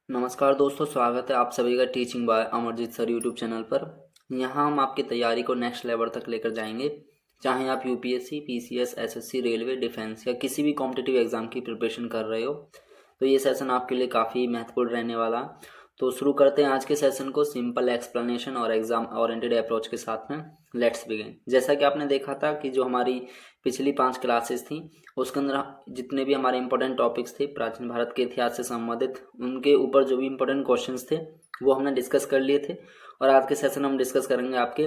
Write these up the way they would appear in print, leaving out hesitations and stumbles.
नमस्कार दोस्तों, स्वागत है आप सभी का teaching bye Amarjeet sir YouTube channel पर। यहाँ हम आपकी तैयारी को नेक्स्ट लेवल तक लेकर जाएंगे। चाहे आप UPSC, PCS, SSC, railway, defence या किसी भी कॉम्पिटिटिव एग्जाम की प्रिपरेशन कर रहे हो तो ये सेशन आपके लिए काफ़ी महत्वपूर्ण रहने वाला है। तो शुरू करते हैं आज के सेशन को सिंपल एक्सप्लेनेशन और एग्जाम ओरिएंटेड अप्रोच के साथ में। Let's begin. जैसा कि आपने देखा था कि जो हमारी पिछली 5 क्लासेस थी उसके अंदर जितने भी हमारे इंपॉर्टेंट टॉपिक्स थे प्राचीन भारत के इतिहास से संबंधित, उनके ऊपर जो भी इंपॉर्टेंट क्वेश्चंस थे वो हमने डिस्कस कर लिए थे। और आज के सेशन हम डिस्कस करेंगे आपके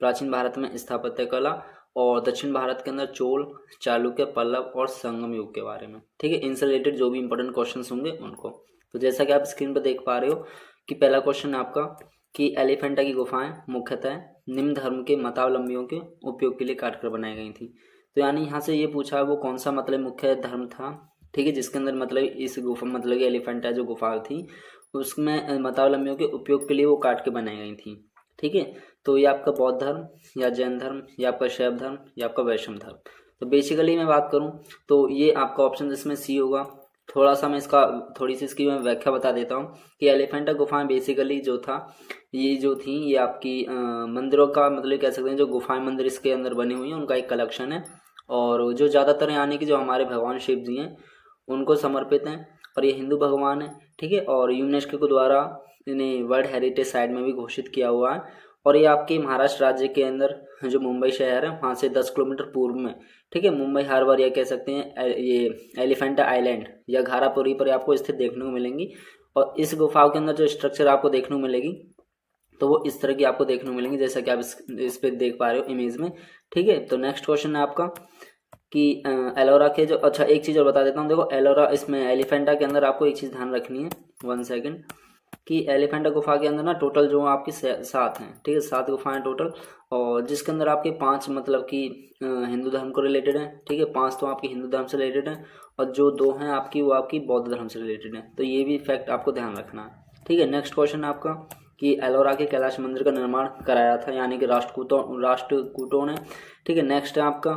प्राचीन भारत में स्थापत्य कला और दक्षिण भारत के अंदर चोल, चालुक्य, पल्लव और संगम युग के बारे में। ठीक है, इनसे रिलेटेड जो भी इंपॉर्टेंट क्वेश्चंस होंगे उनको। तो जैसा कि आप स्क्रीन पर देख पा रहे हो कि पहला क्वेश्चन है आपका कि एलिफेंटा की गुफाएं मुख्यतः निम्न धर्म के मतावलंबियों के उपयोग के लिए काटकर बनाई गई थी। तो यानी यहाँ से ये पूछा वो कौन सा मतलब मुख्य धर्म था, ठीक है, जिसके अंदर मतलब इस गुफा मतलब एलिफेंटा जो गुफा थी उसमें मतावलंबियों के उपयोग के लिए वो काट के बनाई गई थी। ठीक है, तो ये आपका बौद्ध धर्म या जैन धर्म या आपका शैव धर्म या आपका वैष्णव धर्म। तो बेसिकली मैं बात करूँ तो ये आपका ऑप्शन इसमें सी होगा। थोड़ा सा मैं थोड़ी सी इसकी मैं व्याख्या बता देता हूँ कि एलिफेंटा गुफाएं बेसिकली जो था ये जो थी ये आपकी मंदिरों का मतलब कह सकते हैं, जो गुफाएं मंदिर इसके अंदर बनी हुई हैं उनका एक कलेक्शन है और जो ज़्यादातर यानी कि जो हमारे भगवान शिव जी हैं उनको समर्पित हैं और ये हिंदू भगवान है। ठीक है, और यूनेस्को के द्वारा इन्हें वर्ल्ड हेरिटेज साइट में भी घोषित किया हुआ है। और ये आपके महाराष्ट्र राज्य के अंदर जो मुंबई शहर है वहाँ से 10 किलोमीटर पूर्व में, ठीक है, मुंबई हार्बर या कह सकते हैं ये एलिफेंटा आइलैंड या घारापुरी पर आपको स्थित देखने को मिलेंगी। और इस गुफाओं के अंदर जो स्ट्रक्चर आपको देखने को मिलेगी तो वो इस तरह की आपको देखने को मिलेंगी जैसा कि आप इस पे देख पा रहे हो इमेज में। ठीक है, तो नेक्स्ट क्वेश्चन है आपका कि एलोरा के जो, अच्छा एक चीज़ और बता देता हूँ। देखो एलोरा इसमें एलिफेंटा के अंदर आपको एक चीज़ ध्यान रखनी है, 1 सेकेंड, कि एलिफेंटा गुफा के अंदर ना टोटल जो आपकी 7 हैं। ठीक है, 7 गुफाएं टोटल, और जिसके अंदर आपके 5 मतलब कि हिंदू धर्म को रिलेटेड है। ठीक है, 5 तो आपकी हिंदू धर्म से रिलेटेड है और जो 2 हैं आपकी वो आपकी बौद्ध धर्म से रिलेटेड है। तो ये भी फैक्ट आपको ध्यान रखना है। ठीक है, नेक्स्ट क्वेश्चन है आपका कि एलोरा के कैलाश मंदिर का निर्माण कराया था यानी कि राष्ट्रकूटों ने। ठीक है, नेक्स्ट है आपका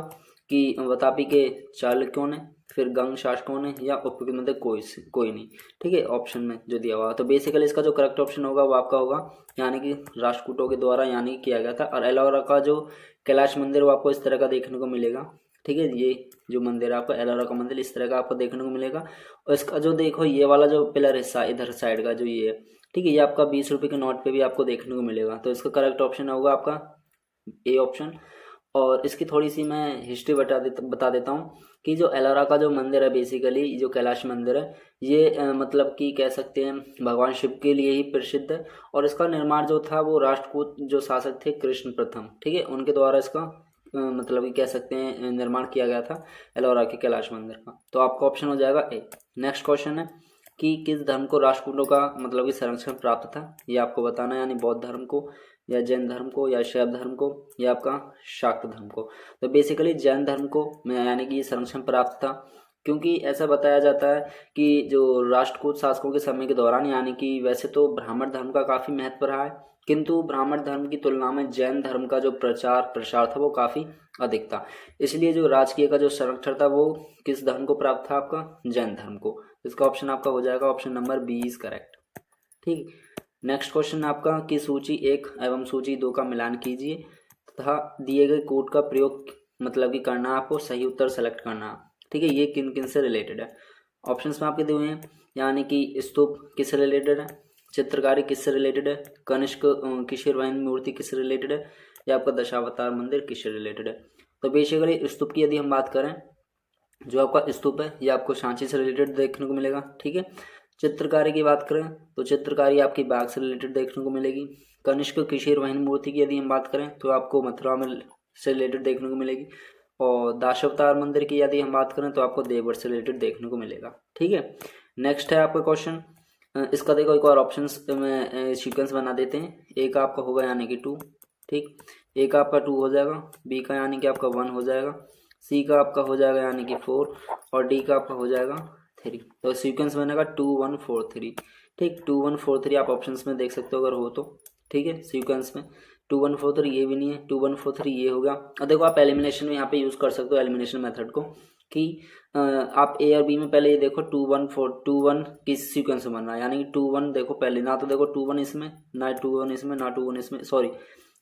कि वातापी के चालुक्यों ने, फिर गंग शासकों ने, या उपयुक्त में कोई नहीं। ठीक है, ऑप्शन में जो दिया हुआ तो बेसिकली इसका जो करेक्ट ऑप्शन होगा वो आपका होगा यानी कि राष्ट्रकूटों के द्वारा यानी किया गया था। और एलोरा का जो कैलाश मंदिर वो आपको इस तरह का देखने को मिलेगा। ठीक है, ये जो मंदिर है आपका एलोरा का मंदिर इस तरह का आपको देखने को मिलेगा। और इसका जो देखो ये वाला जो पिलर हिस्सा इधर साइड का जो ये है, ठीक है, ये आपका 20 रुपये के नोट पे भी आपको देखने को मिलेगा। तो इसका करेक्ट ऑप्शन होगा आपका ए ऑप्शन। और इसकी थोड़ी सी मैं हिस्ट्री बता देता हूँ कि जो एलोरा का जो मंदिर है बेसिकली जो कैलाश मंदिर है ये मतलब कि कह सकते हैं भगवान शिव के लिए ही प्रसिद्ध है। और इसका निर्माण जो था वो राष्ट्रकूट जो शासक थे कृष्ण प्रथम, ठीक है, उनके द्वारा इसका मतलब कि कह सकते हैं निर्माण किया गया था एलोरा के कैलाश मंदिर का। तो आपका ऑप्शन हो जाएगा ए। नेक्स्ट क्वेश्चन है कि किस धर्म को राष्ट्रकूटों का मतलब कि संरक्षण प्राप्त था, ये आपको बताना है, यानी बौद्ध धर्म को या जैन धर्म को या शैव धर्म को या आपका शाक्त धर्म को। तो बेसिकली जैन धर्म को यानी कि संरक्षण प्राप्त था, क्योंकि ऐसा बताया जाता है कि जो राष्ट्रकूट शासकों के समय के दौरान यानी कि वैसे तो ब्राह्मण धर्म का काफ़ी महत्व रहा है किंतु ब्राह्मण धर्म की तुलना में जैन धर्म का जो प्रचार प्रसार था वो काफ़ी अधिक था। इसलिए जो राजकीय का जो संरक्षण था वो किस धर्म को प्राप्त था, आपका जैन धर्म को। इसका ऑप्शन आपका हो जाएगा option number B is correct. ठीक, नेक्स्ट क्वेश्चन आपका कि सूची 1 एवं सूची 2 का मिलान कीजिए तथा दिए गए कोड का प्रयोग मतलब कि करना आपको सही उत्तर सेलेक्ट करना। ठीक है, ये किन किन से रिलेटेड है। ऑप्शंस में आपके दिए हुए हैं यानी कि स्तूप किससे रिलेटेड है, चित्रकारी किससे रिलेटेड है, कनिष्क की शिरवाइन मूर्ति किससे रिलेटेड है, या आपका दशावतार मंदिर किससे रिलेटेड है। तो बेसिकली स्तूप की यदि हम बात करें, जो आपका स्तूप है ये आपको सांची से रिलेटेड देखने को मिलेगा। ठीक है, चित्रकारी की बात करें तो चित्रकारी आपकी बाघ से रिलेटेड देखने को मिलेगी। कनिष्क किशोर वहन मूर्ति की यदि हम बात करें तो आपको मथुरा में से रिलेटेड देखने को मिलेगी। और दशावतार मंदिर की यदि हम बात करें तो आपको देवगढ़ से रिलेटेड देखने को मिलेगा। ठीक है, नेक्स्ट है आपका क्वेश्चन, इसका देखो एक और ऑप्शन में सीक्वेंस बना देते हैं। ए का आपका होगा यानी कि 2, ठीक, ए का आपका 2 हो जाएगा, बी का यानी कि आपका 1 हो जाएगा, सी का आपका हो जाएगा यानी कि 4 और डी का आपका हो जाएगा 3। तो सीक्वेंस बनेगा 2 1 4 3। ठीक, 2 1 4 3 आप ऑप्शंस में देख सकते हो अगर हो तो। ठीक है, सीक्वेंस में 2 1 4 3 ये भी नहीं है, 2 1 4 3 ये होगा। और देखो आप एलिमिनेशन में यहाँ पे यूज़ कर सकते हो एलिमिनेशन मेथड को। कि आप ए और बी में पहले ये देखो 2 1 किस सीक्वेंस में बन रहा है, यानी कि 2 1 देखो पहले, ना तो देखो 2 1 इसमें, ना 2 1 इसमें, ना 2 1 इसमें, सॉरी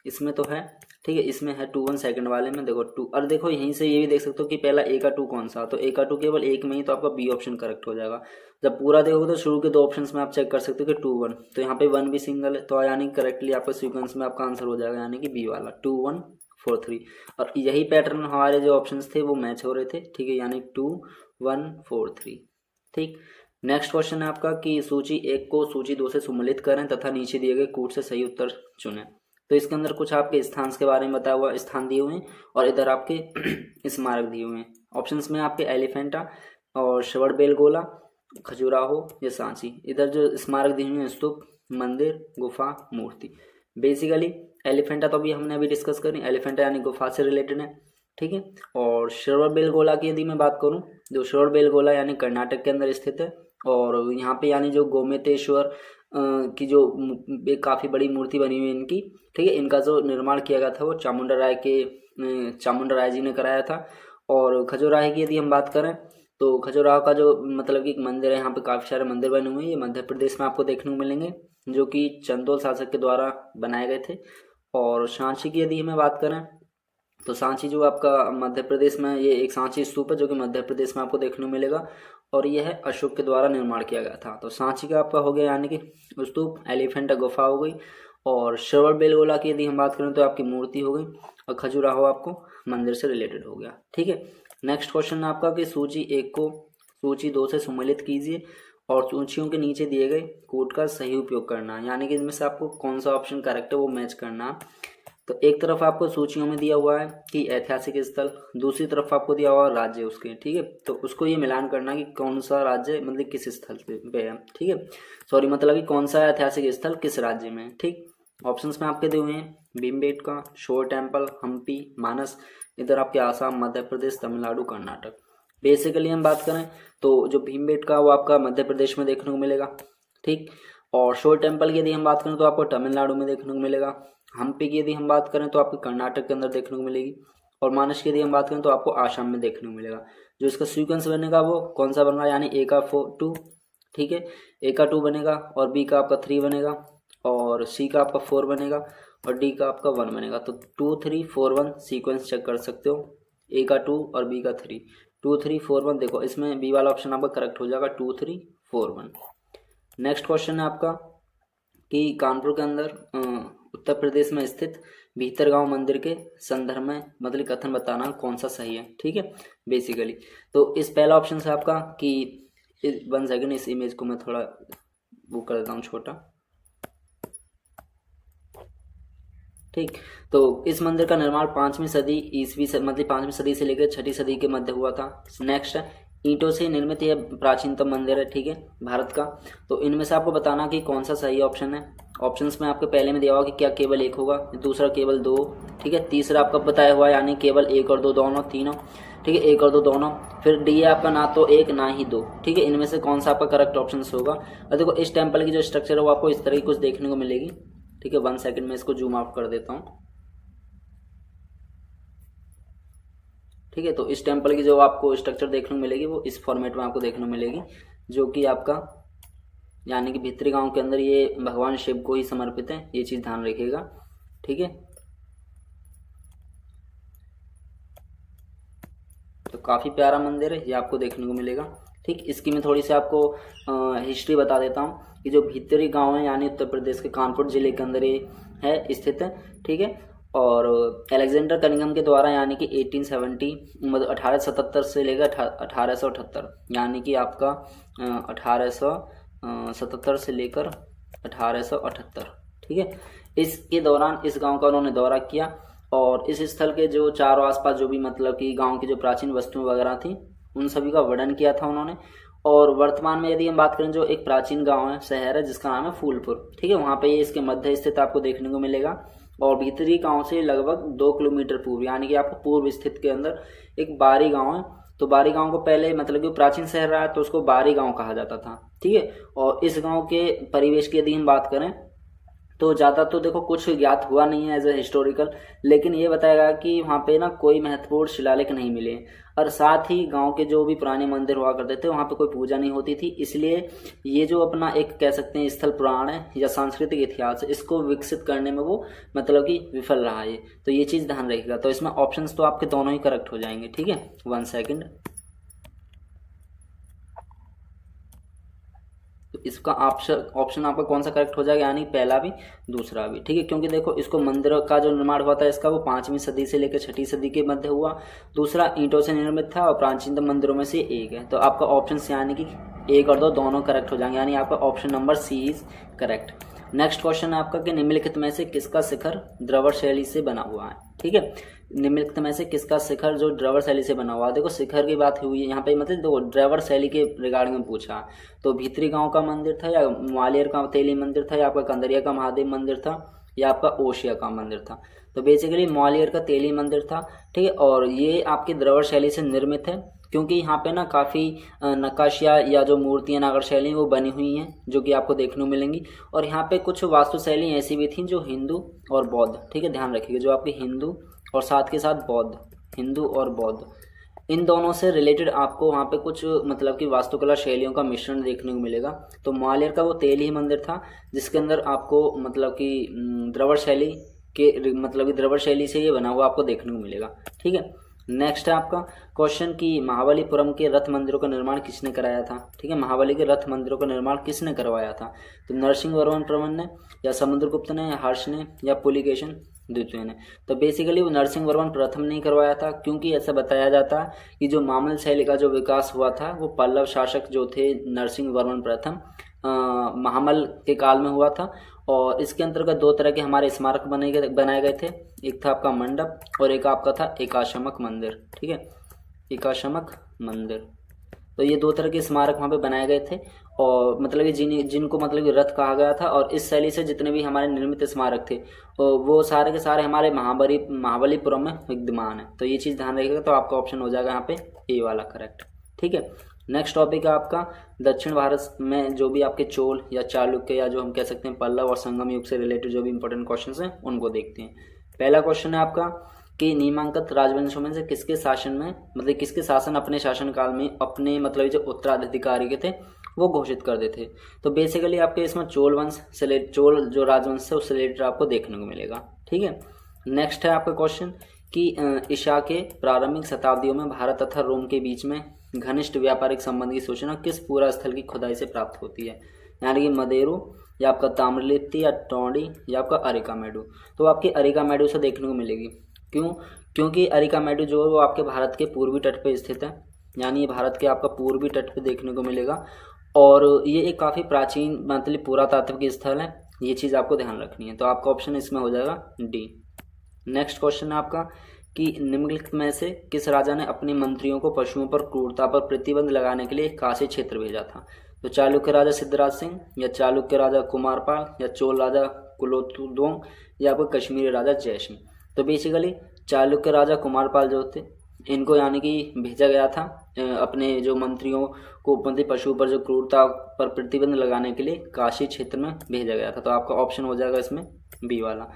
इसमें तो है, ठीक है, इसमें है 2 1 सेकंड वाले में देखो 2, और देखो यहीं से ये भी देख सकते हो कि पहला ए का 2 कौन सा, तो ए का 2 केवल एक में ही, तो आपका बी ऑप्शन करेक्ट हो जाएगा। जब पूरा देखोगे तो शुरू के 2 ऑप्शंस में आप चेक कर सकते हो कि 2 1, तो यहाँ पे 1 भी सिंगल है, तो यानी करेक्टली आपका सीक्वेंस में आपका आंसर हो जाएगा, यानी कि बी वाला 2 1 4 3, और यही पैटर्न हमारे जो ऑप्शंस थे वो मैच हो रहे थे, ठीक है, यानी 2 1 4 3, ठीक। नेक्स्ट क्वेश्चन है आपका कि सूची 1 को सूची 2 से सम्मिलित करें तथा नीचे दिए गए कूट से सही उत्तर चुनें। तो इसके अंदर कुछ आपके स्थान के बारे में बताया हुआ, स्थान दिए हुए हैं और इधर आपके स्मारक दिए हुए हैं। ऑप्शंस में आपके एलिफेंटा और श्रवणबेलगोला, खजुराहो या सांची। इधर जो स्मारक दिए हुए हैं स्तूप, मंदिर, गुफा, मूर्ति। बेसिकली एलिफेंटा तो अभी हमने अभी डिस्कस करी, एलिफेंटा यानी गुफा से रिलेटेड है, ठीक है। और श्रवणबेलगोला की यदि मैं बात करूं, जो श्रवणबेलगोला यानी कर्नाटक के अंदर स्थित है, और यहाँ पे यानी जो गोमतेश्वर की जो एक काफ़ी बड़ी मूर्ति बनी हुई है इनकी, ठीक है, इनका जो निर्माण किया गया था वो चामुंडा राय जी ने कराया था। और खजुराहो की यदि हम बात करें तो खजुराहो का जो मतलब कि एक मंदिर है, यहाँ पे काफ़ी सारे मंदिर बने हुए हैं, ये मध्य प्रदेश में आपको देखने को मिलेंगे, जो कि चंदोल शासक के द्वारा बनाए गए थे। और सांची की यदि हमें बात करें तो सांची जो आपका मध्य प्रदेश में, ये एक सांची स्तूप है जो कि मध्य प्रदेश में आपको देखने को मिलेगा, और यह है अशोक के द्वारा निर्माण किया गया था। तो सांची का आपका हो गया यानी कि स्तूप, एलिफेंटा गुफा हो गई, और श्रवणबेलगोला की यदि हम बात करें तो आपकी मूर्ति हो गई, और खजुराहो आपको मंदिर से रिलेटेड हो गया, ठीक है। नेक्स्ट क्वेश्चन है आपका कि सूची 1 को सूची 2 से सम्मिलित कीजिए और सूचियों के नीचे दिए गए कोड का सही उपयोग करना, यानी कि इनमें से आपको कौन सा ऑप्शन करेक्ट है वो मैच करना। तो एक तरफ आपको सूचियों में दिया हुआ है कि ऐतिहासिक स्थल, दूसरी तरफ आपको दिया हुआ है राज्य उसके, ठीक है, तो उसको ये मिलान करना कि कौन सा राज्य मतलब किस स्थल पे है, ठीक है, सॉरी मतलब कि कौन सा ऐतिहासिक स्थल किस राज्य में है, ठीक। ऑप्शंस में आपके दिए हुए हैं भीमबेटका, शोर टेम्पल, हम्पी, मानस। इधर आपके आसाम, मध्य प्रदेश, तमिलनाडु, कर्नाटक। बेसिकली हम बात करें तो जो भीमबेटका वो आपका मध्य प्रदेश में देखने को मिलेगा, ठीक। और शोर टेम्पल की यदि हम बात करें तो आपको तमिलनाडु में देखने को मिलेगा। हम्पी की यदि हम बात करें तो आपको कर्नाटक के अंदर देखने को मिलेगी, और मानस की यदि हम बात करें तो आपको आसाम में देखने को मिलेगा। जो इसका सीक्वेंस बनेगा वो कौन सा बन रहा है, यानी ए का 2, ठीक है, ए का 2 बनेगा, और बी का आपका 3 बनेगा, और सी का आपका 4 बनेगा, और डी का आपका 1 बनेगा। तो 2 3 4 1 सीक्वेंस चेक कर सकते हो, ए का 2 और बी का 3, 2 3 4 1। देखो इसमें बी वाला ऑप्शन आपका करेक्ट हो जाएगा, 2 3 4 1। नेक्स्ट क्वेश्चन है आपका कि कानपुर के अंदर उत्तर प्रदेश में स्थित भीतरगांव मंदिर के संदर्भ में मतलब कथन बताना कौन सा सही है, ठीक है। बेसिकली तो इस पहला ऑप्शन से आपका कि 1 सेकेंड, इस इमेज को मैं थोड़ा वो कर देता हूँ छोटा, ठीक। तो इस मंदिर का निर्माण 5वीं सदी ईस्वी से मतलब 5वीं सदी से लेकर 6ठी सदी के मध्य हुआ था। नेक्स्ट है ईंटों से निर्मित यह प्राचीनतम मंदिर है, ठीक है, भारत का। तो इनमें से आपको बताना कि कौन सा सही ऑप्शन है। ऑप्शंस में आपके पहले में दिया हुआ कि क्या केवल 1 होगा, दूसरा केवल 2, ठीक है, तीसरा आपका बताया हुआ यानी केवल 1 और 2 दोनों, तीनों, ठीक है, 1 और 2 दोनों। फिर डी है आपका ना तो 1 ना ही 2, ठीक है। इनमें से कौन सा आपका करेक्ट ऑप्शन होगा। और देखो इस टेम्पल की जो स्ट्रक्चर है वो आपको इस तरह की कुछ देखने को मिलेगी, ठीक है। 1 सेकेंड में इसको जूम आउट कर देता हूँ, ठीक है। तो इस टेम्पल की जो आपको स्ट्रक्चर देखने को मिलेगी वो इस फॉर्मेट में आपको देखने को मिलेगी, जो कि आपका यानी कि भीतरी गांव के अंदर ये भगवान शिव को ही समर्पित है, ये चीज़ ध्यान रखिएगा, ठीक है। तो काफ़ी प्यारा मंदिर है, ये आपको देखने को मिलेगा, ठीक। इसकी मैं थोड़ी सी आपको हिस्ट्री बता देता हूँ कि जो भीतरी गांव है यानी उत्तर प्रदेश के कानपुर जिले के अंदर ये है स्थित है, ठीक है। और अलेक्जेंडर कनिंघम के द्वारा यानी कि 1870 मतलब 1877 से लेकर 1878 यानी कि आपका 1877 से लेकर 1878, ठीक है, इसके दौरान इस गांव का उन्होंने दौरा किया, और इस स्थल के जो चारों आसपास जो भी मतलब कि गांव की जो प्राचीन वस्तुएं वगैरह थी उन सभी का वर्णन किया था उन्होंने। और वर्तमान में यदि हम बात करें जो एक प्राचीन गांव है, शहर है जिसका नाम है फूलपुर, ठीक है, वहाँ पे ये इसके मध्य स्थित आपको देखने को मिलेगा। और भीतरी गांव से लगभग 2 किलोमीटर पूर्व यानी कि आपको पूर्व स्थित के अंदर एक बारी गांव है। तो बारी गांव को पहले मतलब कि प्राचीन शहर रहा है तो उसको बारी गांव कहा जाता था, ठीक है। और इस गांव के परिवेश की यदि हम बात करें तो ज़्यादा तो देखो कुछ ज्ञात हुआ नहीं है एज ए हिस्टोरिकल, लेकिन ये बताएगा कि वहाँ पे ना कोई महत्वपूर्ण शिलालेख नहीं मिले, और साथ ही गांव के जो भी पुराने मंदिर हुआ करते थे वहाँ पे कोई पूजा नहीं होती थी, इसलिए ये जो अपना एक कह सकते हैं स्थल पुराण है या सांस्कृतिक इतिहास है, इसको विकसित करने में वो मतलब कि विफल रहा है। तो ये चीज़ ध्यान रखिएगा। तो इसमें ऑप्शंस तो आपके दोनों ही करेक्ट हो जाएंगे, ठीक है। 1 सेकेंड। तो इसका ऑप्शन आपका कौन सा करेक्ट हो जाएगा, यानी पहला भी दूसरा भी, ठीक है। क्योंकि देखो इसको मंदिर का जो निर्माण हुआ था इसका वो 5वीं सदी से लेकर 6ठी सदी के मध्य हुआ, दूसरा ईंटों से निर्मित था और प्राचीनतम मंदिरों में से एक है। तो आपका ऑप्शन यानी कि 1 और 2 दोनों करेक्ट हो जाएंगे, यानी आपका option number C is correct. Next question है आपका कि निम्नलिखित में से किसका शिखर द्रवड़ शैली से बना हुआ है, ठीक है। निम्नलिखित में से किसका शिखर जो द्रवड़ शैली से बना हुआ है, देखो शिखर की बात हुई है यहाँ पे, मतलब देखो द्रवड़ शैली के रिगार्डिंग में पूछा, तो भीतरी गांव का मंदिर था या ग्वालियर का तेली मंदिर था या आपका कंदरिया का महादेव मंदिर था या आपका ओशिया का मंदिर था। तो बेसिकली ग्वालियर का तेली मंदिर था, ठीक है। और ये आपकी द्रवड़ शैली से निर्मित है, क्योंकि यहाँ पे ना काफ़ी नक्काशियाँ या जो मूर्तियाँ नागर शैली वो बनी हुई हैं जो कि आपको देखने को मिलेंगी। और यहाँ पे कुछ वास्तु शैली ऐसी भी थी जो हिंदू और बौद्ध, ठीक है, ध्यान रखिएगा, जो आपकी हिंदू और साथ के साथ बौद्ध, हिंदू और बौद्ध, इन दोनों से रिलेटेड आपको वहाँ पे कुछ मतलब कि वास्तुकला शैलियों का मिश्रण देखने को मिलेगा। तो ग्वालियर का वो तेली मंदिर था जिसके अंदर आपको मतलब कि द्रविड़ शैली के मतलब कि द्रविड़ शैली से ये बना हुआ आपको देखने को मिलेगा, ठीक है। नेक्स्ट है आपका क्वेश्चन कि महाबलीपुरम के रथ मंदिरों का निर्माण किसने कराया था, ठीक है। महाबली के रथ मंदिरों का निर्माण किसने करवाया था, तो नरसिंह वर्मन प्रथम ने या समुद्रगुप्त ने या हर्ष ने या पुलिकेशन द्वितीय ने। तो बेसिकली वो नरसिंह वर्मन प्रथम ने करवाया था, क्योंकि ऐसा बताया जाता है कि जो मामल शैली का जो विकास हुआ था वो पल्लव शासक जो थे नरसिंह वर्मन प्रथम महामल के काल में हुआ था। और इसके अंतर्गत 2 तरह के हमारे स्मारक बनाए गए थे, एक था आपका मंडप और एक आपका था एकाश्मक मंदिर, ठीक है, एकाश्मक मंदिर। तो ये 2 तरह के स्मारक वहाँ पे बनाए गए थे, और मतलब जिनको मतलब रथ कहा गया था। और इस शैली से जितने भी हमारे निर्मित स्मारक थे वो सारे के सारे हमारे महाबलीपुरम में विद्यमान है। तो ये चीज़ ध्यान रखिएगा। तो आपका ऑप्शन हो जाएगा यहाँ पे ए वाला करेक्ट, ठीक है। नेक्स्ट टॉपिक है आपका दक्षिण भारत में जो भी आपके चोल या चालुक्य या जो हम कह सकते हैं पल्लव और संगम युग से रिलेटेड जो भी इंपॉर्टेंट क्वेश्चंस हैं उनको देखते हैं। पहला क्वेश्चन है आपका कि निम्नांकित राजवंशों में से किसके शासन में मतलब किसके शासन अपने शासनकाल में अपने मतलब जो उत्तराधिकारी के थे वो घोषित कर देते थे। तो बेसिकली आपके इसमें चोल वंश से चोल जो राजवंश है उससे रिलेटेड आपको देखने को मिलेगा, ठीक है। नेक्स्ट है आपका क्वेश्चन कि ईसा के प्रारंभिक शताब्दियों में भारत तथा रोम के बीच में घनिष्ठ व्यापारिक संबंध की सूचना किस पूरा स्थल की खुदाई से प्राप्त होती है, यानी कि मदेरू या आपका ताम्रलिप्ति या टोंडी या आपका अरिकामेडू। तो आपकी अरिकामेडू से देखने को मिलेगी, क्यों, क्योंकि अरिकामेडू जो है वो आपके भारत के पूर्वी तट पे स्थित है, यानी ये भारत के आपका पूर्वी तट पे देखने को मिलेगा। और ये एक काफ़ी प्राचीन मतलब पुरातात्विक स्थल है, ये चीज़ आपको ध्यान रखनी है। तो आपका ऑप्शन इसमें हो जाएगा डी। नेक्स्ट क्वेश्चन है आपका कि निम्नलिखित में से किस राजा ने अपने मंत्रियों को पशुओं पर क्रूरता पर प्रतिबंध लगाने के लिए काशी क्षेत्र भेजा था, तो चालुक्य राजा सिद्धराज सिंह या चालुक्य राजा कुमारपाल या चोल राजा कुलोत्तुंग या आपको कश्मीरी राजा जयसिंह। तो बेसिकली चालुक्य राजा कुमारपाल जो थे इनको यानी कि भेजा गया था अपने जो मंत्रियों को मतलब पशु पर जो क्रूरता पर प्रतिबंध लगाने के लिए काशी क्षेत्र में भेजा गया था। तो आपका ऑप्शन हो जाएगा इसमें बी वाला।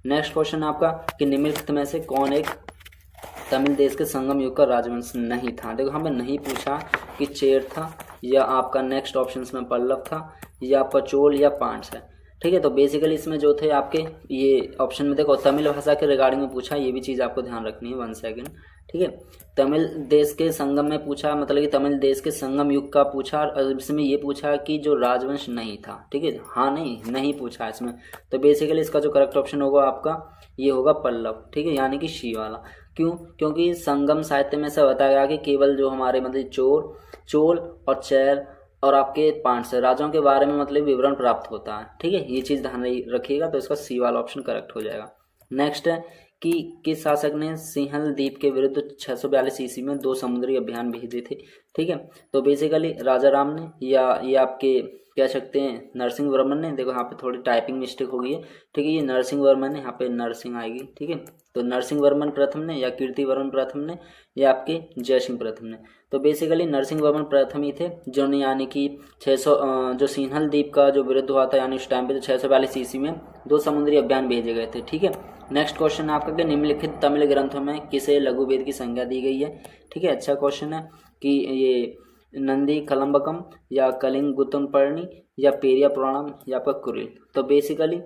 नेक्स्ट क्वेश्चन आपका कि निम्नलिखित में से कौन एक तमिल देश के संगम युग का राजवंश नहीं था। देखो हमें नहीं पूछा कि चेर था या आपका नेक्स्ट ऑप्शन में पल्लव था या आपका चोल या पांड्य है, ठीक है। तो बेसिकली इसमें जो थे आपके ये ऑप्शन में देखो तमिल भाषा के रिगार्डिंग में पूछा, ये भी चीज़ आपको ध्यान रखनी है। 1 सेकेंड, ठीक है। तमिल देश के संगम में पूछा, मतलब कि तमिल देश के संगम युग का पूछा, और इसमें ये पूछा कि जो राजवंश नहीं था, ठीक है, हाँ नहीं पूछा इसमें। तो बेसिकली इसका जो करेक्ट ऑप्शन होगा आपका ये होगा पल्लव, ठीक है, यानी कि शी वाला। क्यों, क्योंकि संगम साहित्य में ऐसा बताया गया कि केवल जो हमारे मतलब चोल और चैर और आपके पांड्य राजाओं के बारे में मतलब विवरण प्राप्त होता है, ठीक है, ये चीज़ ध्यान रखिएगा। तो इसका सी वाला ऑप्शन करेक्ट हो जाएगा। नेक्स्ट है कि किस शासक ने सिंहल द्वीप के विरुद्ध 642 ईस्वी में 2 समुद्री अभियान भेजे थे, ठीक है। तो बेसिकली राजा राम ने या ये आपके कह सकते हैं नरसिंह वर्मन ने, देखो यहाँ पे थोड़ी टाइपिंग मिस्टेक हो गई है, ठीक है, ये नरसिंह वर्मन है, यहाँ पे नरसिंह आएगी, ठीक है। तो नरसिंह वर्मन प्रथम ने या कीर्ति वर्मन प्रथम ने या आपके जयसिंह प्रथम ने। तो बेसिकली नरसिंह वर्मन प्रथम ही थे जिन्होंने यानी कि 600 जो सिंहल द्वीप का जो विरुद्ध हुआ था, यानी उस टाइम पे तो 642 ईस्वी में 2 समुद्री अभियान भेजे गए थे, ठीक है। नेक्स्ट क्वेश्चन है आपका कि निम्नलिखित तमिल ग्रंथों में किसे लघु वेद की संज्ञा दी गई है, ठीक है। अच्छा क्वेश्चन है कि ये नंदी कलम्बकम या कलिंग गुतुनपर्णी या पेरिया पुराणम या आपका कुरिल। तो बेसिकली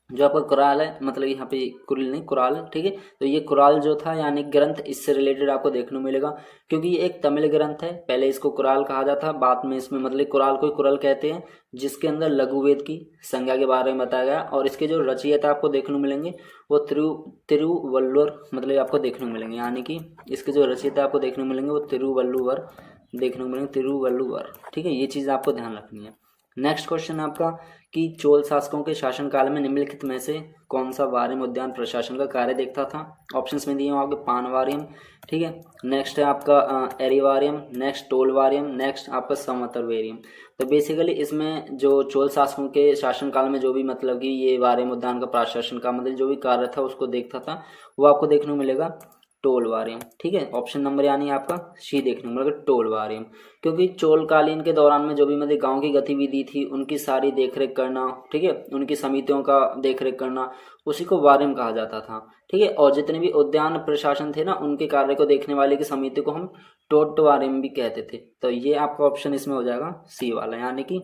जो आपका कुराल है, मतलब यहाँ पे कुरिल नहीं कुराल, ठीक है। तो ये कुराल जो था यानी ग्रंथ, इससे रिलेटेड आपको देखने को मिलेगा, क्योंकि ये एक तमिल ग्रंथ है। पहले इसको कुराल कहा जाता, बाद में इसमें मतलब कुराल को कुरल कहते हैं, जिसके अंदर लघु वेद की संज्ञा के बारे में बताया गया। और इसके जो रचयिता आपको देखने को मिलेंगे वो तिरुवल्लुवर मतलब आपको देखने को मिलेंगे, यानी कि इसके जो रचयिता आपको देखने को मिलेंगे वो तिरुवल्लुवर देखने को मिलेंगे, तिरुवल्लुवर, ठीक है। ये चीज़ आपको ध्यान रखनी है। नेक्स्ट क्वेश्चन आपका कि चोल शासकों के शासनकाल में निम्नलिखित में से कौन सा वारियम उद्यान प्रशासन का कार्य देखता था। ऑप्शंस में दिए होंगे पानवारियम, ठीक है। नेक्स्ट है आपका एरिवारियम, नेक्स्ट टोलवारियम, नेक्स्ट आपका समतरवेरियम। तो बेसिकली इसमें जो चोल शासकों के शासनकाल में जो भी मतलब कि ये वारियम उद्यान का प्रशासन का मतलब जो भी कार्य था उसको देखता था, वो आपको देखने को मिलेगा टोलवारियम, ठीक है। ऑप्शन नंबर यानी आपका सी देखने को मिलेगा टोलवारियम, क्योंकि चोलकालीन के दौरान में जो भी मतलब गांव की गतिविधि थी उनकी सारी देखरेख करना, ठीक है, उनकी समितियों का देखरेख करना, उसी को वारियम कहा जाता था, ठीक है। और जितने भी उद्यान प्रशासन थे ना, उनके कार्य को देखने वाले की समिति को हम टोटवारियम भी कहते थे। तो ये आपका ऑप्शन इसमें हो जाएगा सी वाला, यानी कि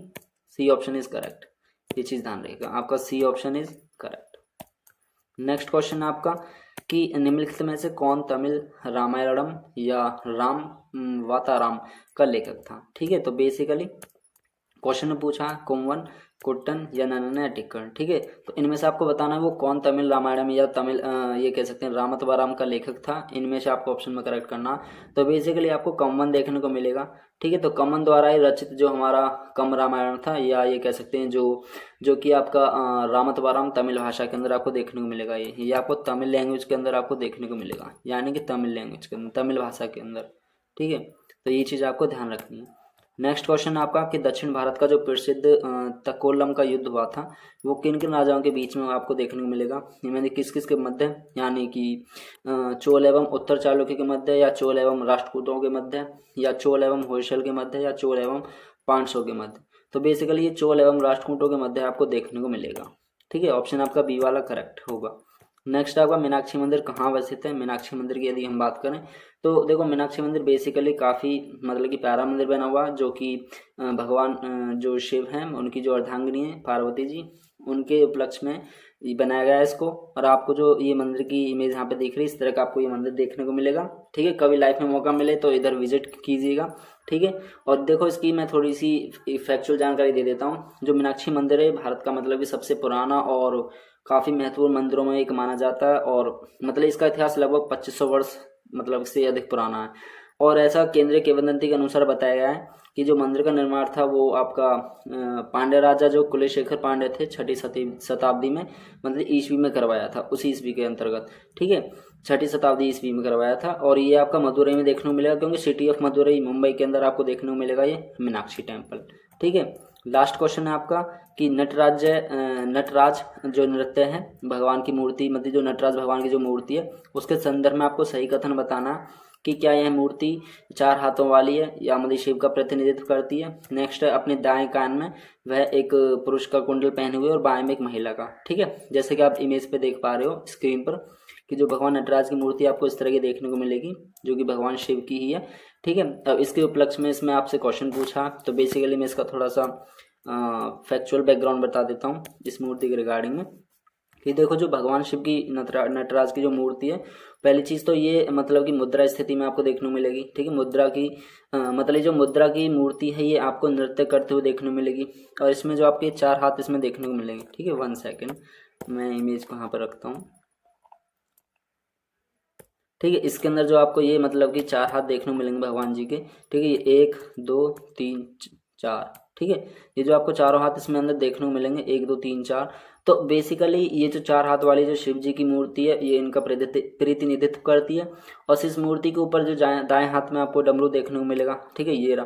सी ऑप्शन इज करेक्ट। ये चीज ध्यान रखिएगा, आपका C option is correct. Next question आपका कि निम्नलिखित में से कौन तमिल रामायणम या राम वाताराम का लेखक था, ठीक है। तो बेसिकली क्वेश्चन में पूछा कुंवन, कुट्टन या नन्ना टिक्कण, ठीक है। तो इनमें से आपको बताना है वो कौन तमिल रामायणम या तमिल ये कह सकते हैं रामतवाराम का लेखक था। इनमें से आपको ऑप्शन में करेक्ट करना। तो बेसिकली आपको कम्वन देखने को मिलेगा, ठीक है। तो कम्वन द्वारा ही रचित जो हमारा कम रामायण था, या ये कह सकते हैं जो कि आपका रामतवाराम तमिल भाषा के अंदर आपको देखने को मिलेगा। ये आपको तमिल लैंग्वेज के अंदर आपको देखने को मिलेगा, यानी कि तमिल लैंग्वेज के अंदर, तमिल भाषा के अंदर, ठीक है। तो ये चीज़ आपको ध्यान रखनी है। नेक्स्ट क्वेश्चन आपका कि दक्षिण भारत का जो प्रसिद्ध तकोलम का युद्ध हुआ था वो किन किन राजाओं के बीच में आपको देखने को मिलेगा। इनमें किस किस के मध्य, यानी कि चोल एवं उत्तर चालुक्य के मध्य, या चोल एवं राष्ट्रकूटों के मध्य, या चोल एवं होयसल के मध्य, या चोल एवं पांडवों के मध्य। तो बेसिकली ये चोल एवं राष्ट्रकूटों के मध्य आपको देखने को मिलेगा, ठीक है। ऑप्शन आपका बी वाला करेक्ट होगा। नेक्स्ट आपका मीनाक्षी मंदिर कहाँ वसित है। मीनाक्षी मंदिर की यदि हम बात करें तो देखो मीनाक्षी मंदिर बेसिकली काफ़ी मतलब कि प्यारा मंदिर बना हुआ, जो कि भगवान जो शिव हैं उनकी जो अर्धांगिनी है पार्वती जी, उनके उपलक्ष्य में बनाया गया है इसको। और आपको जो ये मंदिर की इमेज यहाँ पे दिख रही है, इस तरह का आपको ये मंदिर देखने को मिलेगा, ठीक है। कभी लाइफ में मौका मिले तो इधर विजिट कीजिएगा, ठीक है। और देखो इसकी मैं थोड़ी सी फैक्चुअल जानकारी दे देता हूँ। जो मीनाक्षी मंदिर है भारत का मतलब कि सबसे पुराना और काफ़ी महत्वपूर्ण मंदिरों में एक माना जाता है, और मतलब इसका इतिहास लगभग 2500 वर्ष मतलब से अधिक पुराना है। और ऐसा केंद्रीय किंवदंती के अनुसार बताया गया है कि जो मंदिर का निर्माण था वो आपका पांड्य राजा जो कुलशेखर पांड्य थे 6ठी शताब्दी में मतलब ईस्वी में करवाया था, उसी ईस्वी के अंतर्गत, ठीक है, 6ठी शताब्दी ईस्वी में करवाया था। और ये आपका मदुरई में देखने को मिलेगा, क्योंकि सिटी ऑफ मदुरई मुंबई के अंदर आपको देखने को मिलेगा ये मीनाक्षी टेम्पल, ठीक है। लास्ट क्वेश्चन है आपका कि नटराज जो नृत्य है भगवान की मूर्ति मतलब जो नटराज भगवान की जो मूर्ति है उसके संदर्भ में आपको सही कथन बताना कि क्या यह मूर्ति 4 हाथों वाली है या मतलब शिव का प्रतिनिधित्व करती है। नेक्स्ट है अपने दाएं कान में वह एक पुरुष का कुंडल पहने हुए और बाएं में एक महिला का, ठीक है। जैसे कि आप इमेज पे देख पा रहे हो स्क्रीन पर कि जो भगवान नटराज की मूर्ति आपको इस तरह की देखने को मिलेगी, जो कि भगवान शिव की ही है, ठीक है। अब इसके उपलक्ष्य में इसमें आपसे क्वेश्चन पूछा, तो बेसिकली मैं इसका थोड़ा सा फैक्चुअल बैकग्राउंड बता देता हूँ इस मूर्ति के रिगार्डिंग में। कि देखो जो भगवान शिव की नटराज की जो मूर्ति है, पहली चीज़ तो ये मतलब कि मुद्रा स्थिति में आपको देखने को मिलेगी, ठीक है। मुद्रा की मतलब जो मुद्रा की मूर्ति है ये आपको नृत्य करते हुए देखने को मिलेगी, और इसमें जो आपके 4 हाथ इसमें देखने को मिलेंगे, ठीक है। 1 सेकेंड मैं इमेज को यहाँ पर रखता हूँ, ठीक है। इसके अंदर जो आपको ये मतलब कि 4 हाथ देखने को मिलेंगे भगवान जी के, ठीक है। ये 1 2 3 4, ठीक है। ये जो आपको चारों हाथ इसमें अंदर देखने को मिलेंगे 1 2 3 4। तो बेसिकली ये जो 4 हाथ वाली जो शिव जी की मूर्ति है ये इनका प्रतिनिधित्व करती है। और इस मूर्ति के ऊपर जो दाएं हाथ में आपको डमरू देखने को मिलेगा, ठीक है, ये रहा।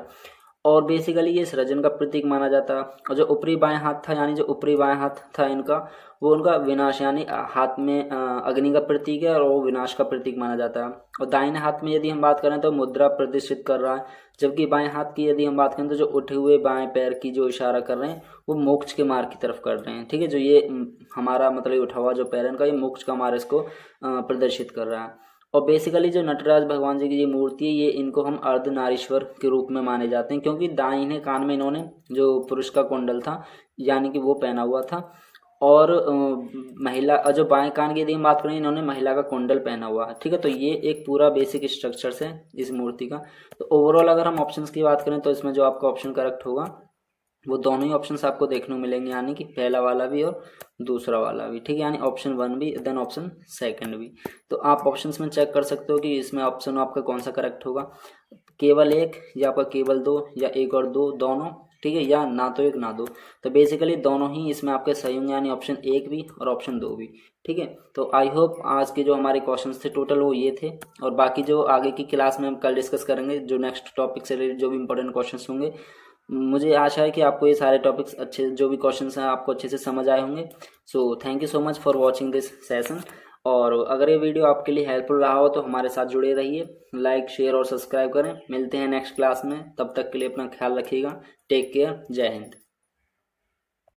और बेसिकली ये सृजन का प्रतीक माना जाता है। और जो ऊपरी बाएं हाथ था, यानी जो ऊपरी बाएं हाथ था इनका, वो उनका विनाश, यानी हाथ में अग्नि का प्रतीक है और वो विनाश का प्रतीक माना जाता है। और दाहिने हाथ में यदि हम बात करें तो मुद्रा प्रदर्शित कर रहा है, जबकि बाएं हाथ की यदि हम बात करें तो जो उठे हुए बाएं पैर की जो इशारा कर रहे हैं वो मोक्ष के मार्ग की तरफ कर रहे हैं। ठीक है, जो ये हमारा मतलब ये उठा हुआ जो पैर है इनका, ये मोक्ष का मार्ग इसको प्रदर्शित कर रहा है। और बेसिकली जो नटराज भगवान जी की ये मूर्ति है, ये इनको हम अर्धनारीश्वर के रूप में माने जाते हैं, क्योंकि दाहिने कान में इन्होंने जो पुरुष का कुंडल था यानी कि वो पहना हुआ था, और महिला जो बाएं कान की यदि हम बात करें, इन्होंने महिला का कुंडल पहना हुआ है। ठीक है, तो ये एक पूरा बेसिक स्ट्रक्चर्स है इस मूर्ति का। तो ओवरऑल अगर हम ऑप्शंस की बात करें तो इसमें जो आपका ऑप्शन करेक्ट होगा वो दोनों ही ऑप्शंस आपको देखने को मिलेंगे, यानी कि पहला वाला भी और दूसरा वाला भी। ठीक है, यानी ऑप्शन 1 भी देन ऑप्शन सेकंड भी। तो आप ऑप्शंस में चेक कर सकते हो कि इसमें ऑप्शन आपका कौन सा करेक्ट होगा, केवल एक या आपका केवल दो या एक और दो दोनों। ठीक है, या ना तो एक ना दो। तो बेसिकली दोनों ही इसमें आपके सही होंगे, यानी ऑप्शन 1 भी और ऑप्शन 2 भी। ठीक है, तो आई होप आज के जो हमारे क्वेश्चंस थे टोटल वो ये थे, और बाकी जो आगे की क्लास में हम कल डिस्कस करेंगे जो नेक्स्ट टॉपिक से रिलेटेड जो भी इंपॉर्टेंट क्वेश्चंस होंगे। मुझे आशा है कि आपको ये सारे टॉपिक्स अच्छे, जो भी क्वेश्चंस हैं आपको अच्छे से समझ आए होंगे। So thank you so much for watching this session. और अगर ये वीडियो आपके लिए हेल्पफुल रहा हो तो हमारे साथ जुड़े रहिए, लाइक शेयर और सब्सक्राइब करें। मिलते हैं नेक्स्ट क्लास में, तब तक के लिए अपना ख्याल रखिएगा। टेक केयर, जय हिंद।